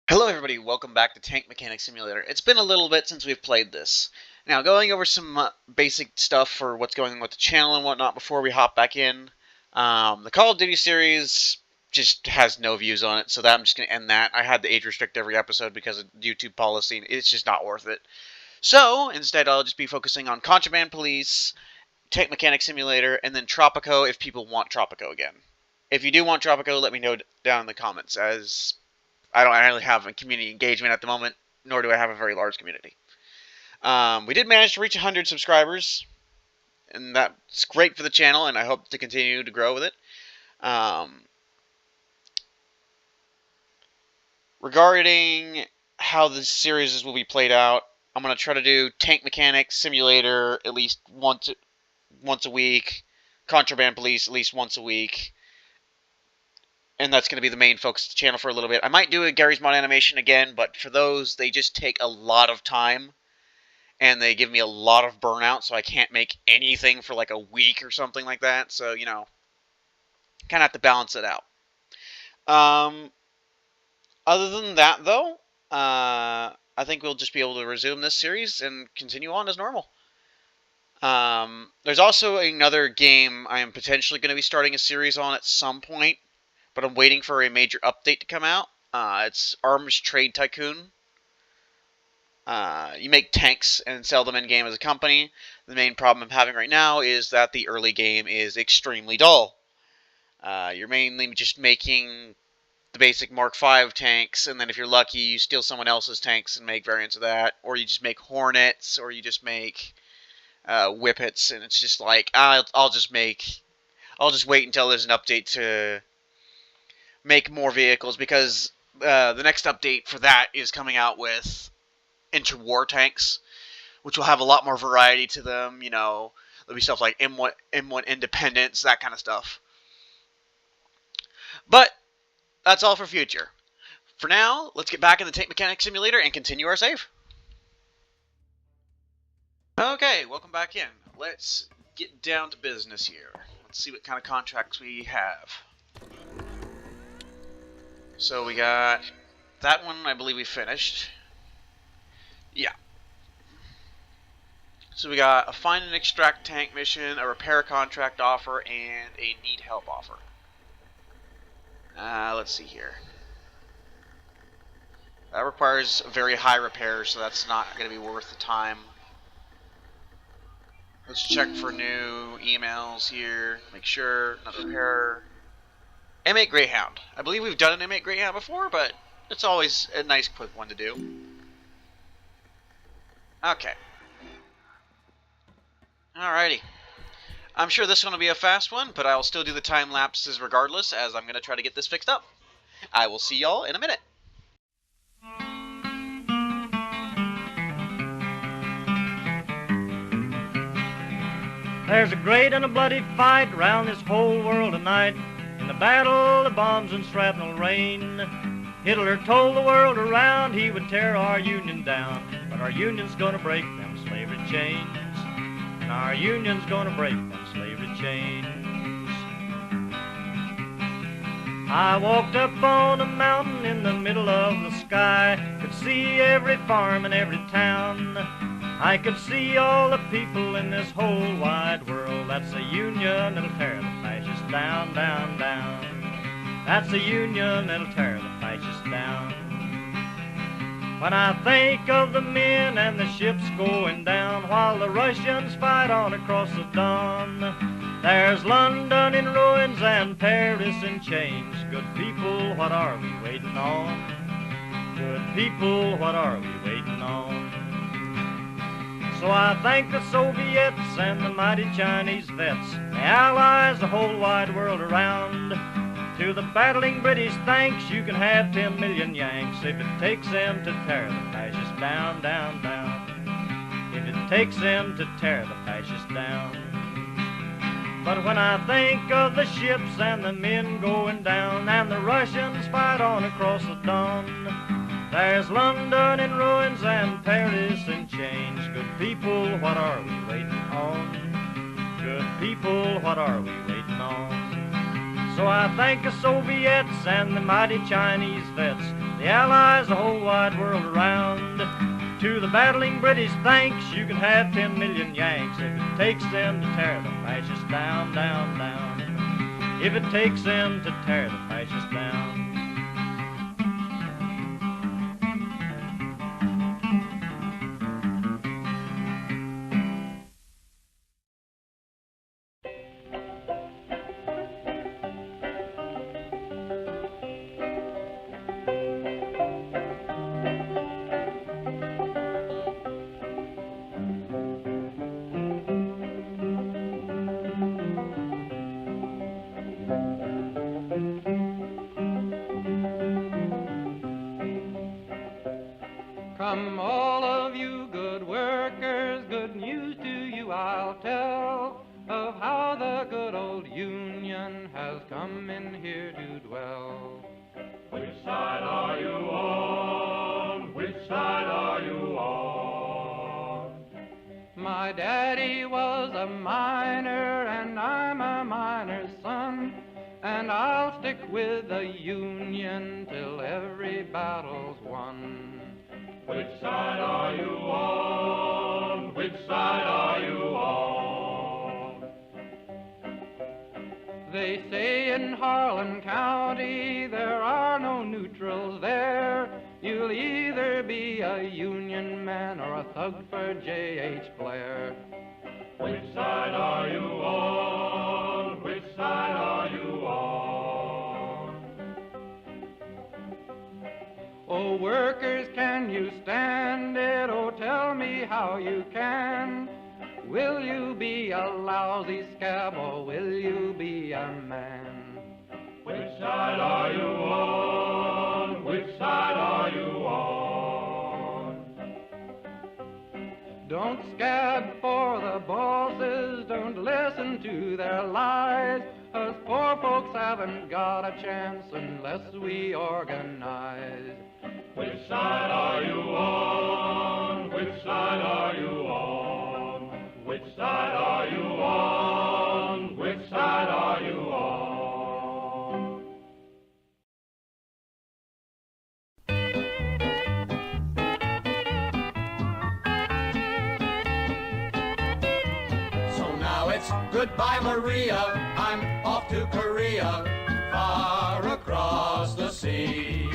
Hello everybody, welcome back to Tank Mechanic Simulator. It's been a little bit since we've played this. Now, going over some basic stuff for what's going on with the channel and whatnot before we hop back in. The Call of Duty series just has no views on it, so I'm just going to end that. I had to age restrict every episode because of YouTube policy. It's just not worth it. So, instead I'll just be focusing on Contraband Police, Tank Mechanic Simulator, and then Tropico if people want Tropico again. If you do want Tropico, let me know down in the comments, as I don't really have a community engagement at the moment, nor do I have a very large community. We did manage to reach 100 subscribers, and that's great for the channel, and I hope to continue to grow with it. Regarding how the series will be played out, I'm going to try to do Tank Mechanic Simulator at least once a week, Contraband Police at least once a week, and that's going to be the main focus of the channel for a little bit. I might do a Gary's Mod animation again, but for those, they just take a lot of time, and they give me a lot of burnout, so I can't make anything for like a week or something like that. So, you know, kind of have to balance it out. Other than that, though, I think we'll just be able to resume this series and continue on as normal. There's also another game I am potentially going to be starting a series on at some point, but I'm waiting for a major update to come out. It's Arms Trade Tycoon. You make tanks and sell them in-game as a company. The main problem I'm having right now is that the early game is extremely dull. You're mainly just making the basic Mark V tanks, and then if you're lucky, you steal someone else's tanks and make variants of that, or you just make Hornets, or you just make Whippets, and it's just like, I'll just wait until there's an update to make more vehicles, because the next update for that is coming out with interwar tanks, which will have a lot more variety to them. You know, there'll be stuff like M1 Independence, that kind of stuff. But that's all for future. For now, let's get back in the Tank Mechanic Simulator and continue our save. Okay, welcome back in. Let's get down to business here. Let's see what kind of contracts we have. So we got that one, I believe we finished. Yeah. So we got a find and extract tank mission, a repair contract offer, and a need help offer. Let's see here. That requires very high repairs, so that's not going to be worth the time. Let's check for new emails here. Make sure, not repair. M8 Greyhound. I believe we've done an M8 Greyhound before, but it's always a nice quick one to do. Okay. Alrighty. I'm sure this one will be a fast one, but I'll still do the time lapses regardless, as I'm going to try to get this fixed up. I will see y'all in a minute. There's a great and a bloody fight round this whole world tonight. In the battle, the bombs and shrapnel rain. Hitler told the world around he would tear our Union down, but our Union's gonna break them slavery chains. And our Union's gonna break them slavery chains. I walked up on a mountain in the middle of the sky, could see every farm and every town. I could see all the people in this whole wide world. That's the Union that'll tear the fascists down, down, down. That's the Union that'll tear the fascists down. When I think of the men and the ships going down while the Russians fight on across the Don, there's London in ruins and Paris in chains. Good people, what are we waiting on? Good people, what are we waiting on? So I thank the Soviets and the mighty Chinese vets, the Allies, the whole wide world around. To the battling British, thanks, you can have 10 million Yanks if it takes them to tear the fascists down, down, down. If it takes them to tear the fascists down. But when I think of the ships and the men going down and the Russians fight on across the Don, there's London in ruins and Paris in chains. Good people, what are we waiting on? Good people, what are we waiting on? So I thank the Soviets and the mighty Chinese vets, the Allies the whole wide world around. To the battling British thanks, you can have 10 million Yanks if it takes them to tear the fascists down, down, down. If it takes them to tear the fascists down. Come all of you good workers, good news to you I'll tell of how the good old Union has come in here to dwell. Which side are you on? Which side are you on? My daddy was a miner and I'm a miner's son, and I'll stick with the Union till every battle's won. Which side are you on? Which side are you on? They say in Harlan County there are no neutrals there. You'll either be a Union man or a thug for J.H. Blair. Which side are you on? Which side are you on? Oh, workers, can you stand it? Oh, tell me how you can. Will you be a lousy scab or will you be a man? Which side are you on? Which side are you on? Don't scab for the bosses, don't listen to their lies. Us poor folks haven't got a chance unless we organize. Which side are you on? Which side are you on? Which side are you on? Which side are you on? So now it's goodbye, Maria. I'm off to Korea, far across the sea.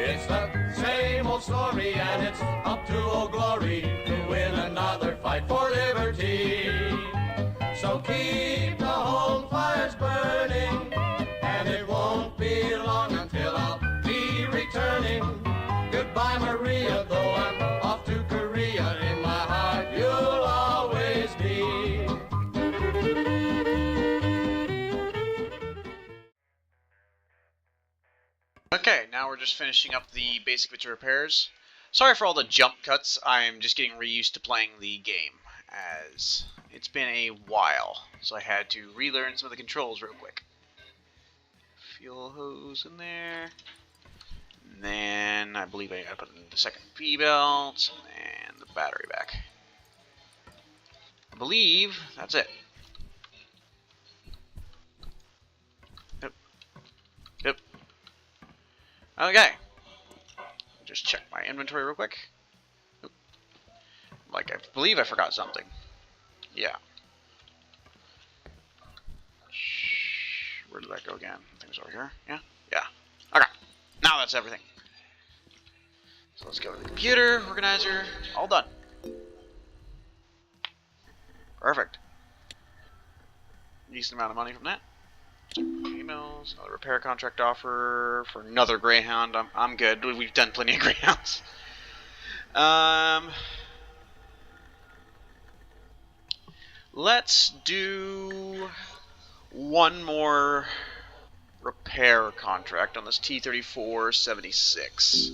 It's the same old story, and it's up to Old Glory to win another fight for liberty. So keep the home fires burning, and it won't be long until I'll be returning. Goodbye, Maria, though I'm off to Korea. In my heart, you'll always be. Okay, now we're just finishing up the basic bits of repairs. Sorry for all the jump cuts, I'm just getting reused to playing the game, as it's been a while, so I had to relearn some of the controls real quick. Fuel hose in there, and then I believe I gotta put in the second V-belt, and the battery back. I believe that's it. Yep. Okay. Just check my inventory real quick. Like, I believe I forgot something. Yeah. Where did that go again? I think it's over here. Yeah? Yeah. Okay. Now that's everything. So let's go to the computer, organizer. All done. Perfect. Decent amount of money from that. Emails, another repair contract offer for another Greyhound. I'm good. We've done plenty of Greyhounds. Let's do one more repair contract on this T-34-76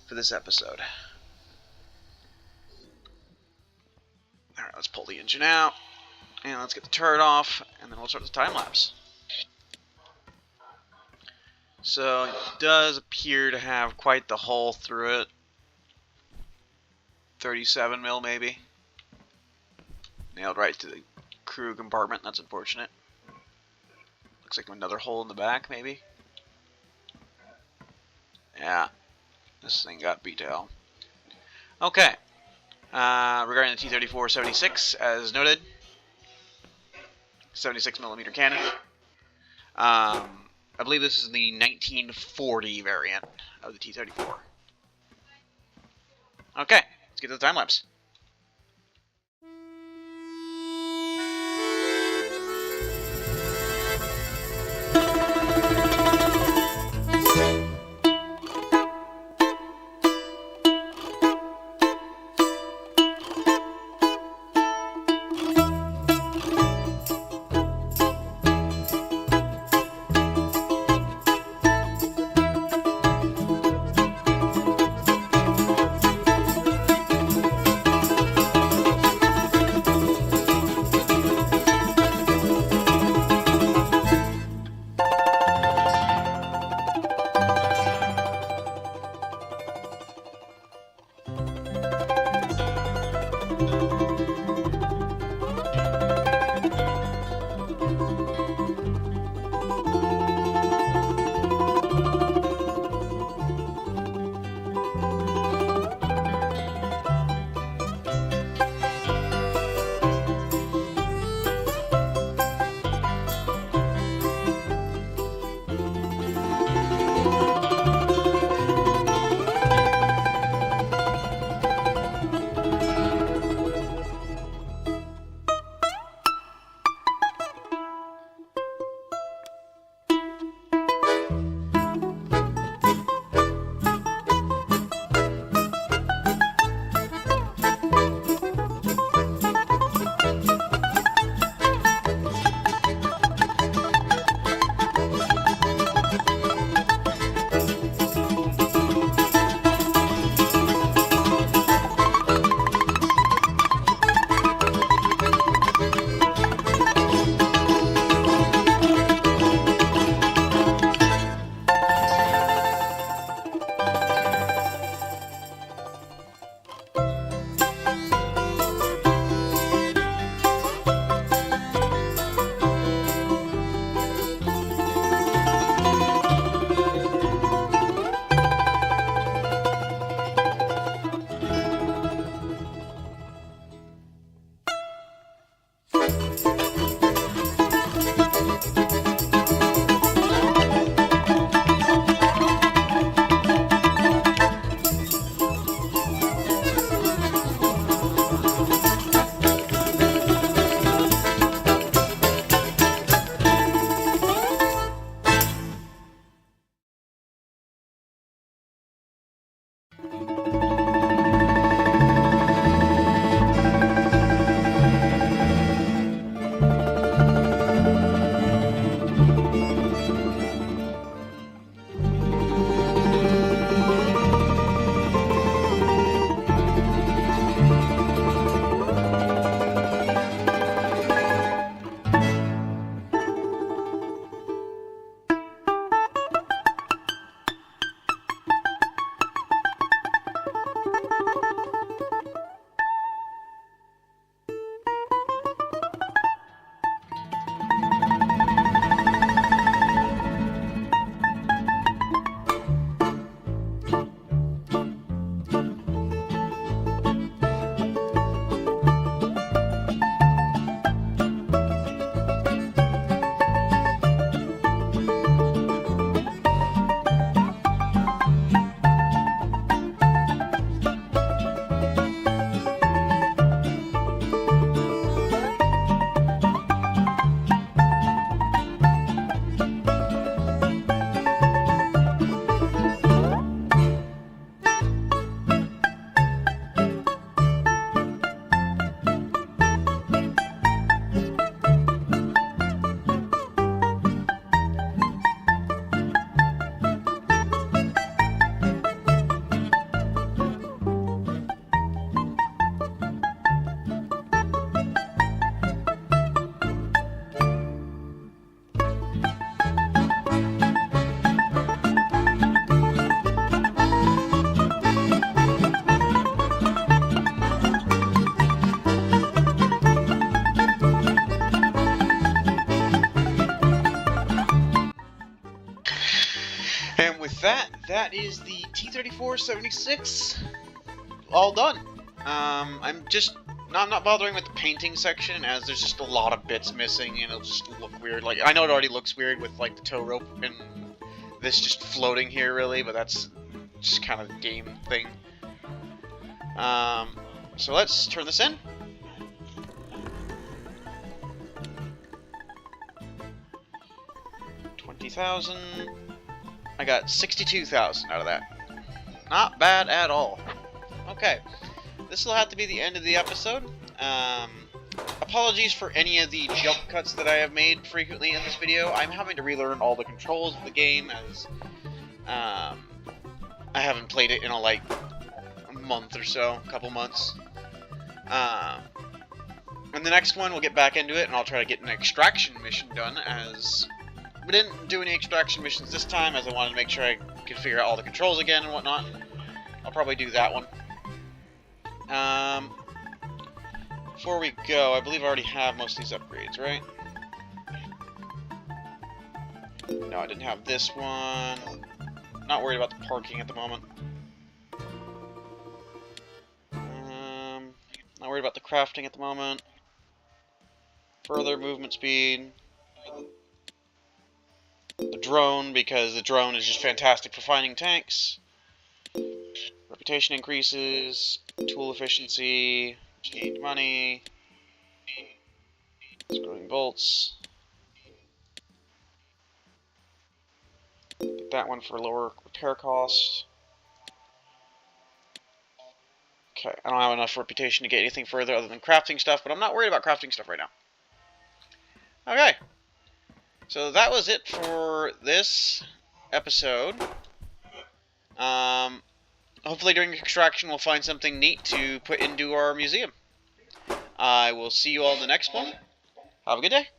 for this episode. Alright, let's pull the engine out, and let's get the turret off, and then we'll start the time lapse. So it does appear to have quite the hole through it. 37 mil maybe. Nailed right to the crew compartment. That's unfortunate. Looks like another hole in the back maybe. Yeah, Yeah, this thing got beat to hell. Okay. Regarding the T-34-76, as noted, 76mm cannon. I believe this is the 1940 variant of the T-34. Okay, let's get to the time lapse. that is the T-34-76 all done. I'm not bothering with the painting section, as there's just a lot of bits missing and it'll just look weird. Like, I know it already looks weird with like the tow rope and this just floating here really, but that's just kind of a game thing. So let's turn this in. $20,000. I got 62,000 out of that. Not bad at all. Okay, this will have to be the end of the episode. Apologies for any of the jump cuts that I have made frequently in this video. I'm having to relearn all the controls of the game, as I haven't played it in like a month or so, a couple months. And the next one, we'll get back into it, and I'll try to get an extraction mission done, as we didn't do any extraction missions this time, as I wanted to make sure I could figure out all the controls again and whatnot. I'll probably do that one. Before we go, I believe I already have most of these upgrades, right? No, I didn't have this one. Not worried about the parking at the moment. Not worried about the crafting at the moment. Further movement speed. The drone, because the drone is just fantastic for finding tanks. Reputation increases. Tool efficiency. Gained money. Screwing bolts. Get that one for lower repair cost. Okay, I don't have enough reputation to get anything further other than crafting stuff, but I'm not worried about crafting stuff right now. Okay. So that was it for this episode. Hopefully during extraction we'll find something neat to put into our museum. I will see you all in the next one. Have a good day.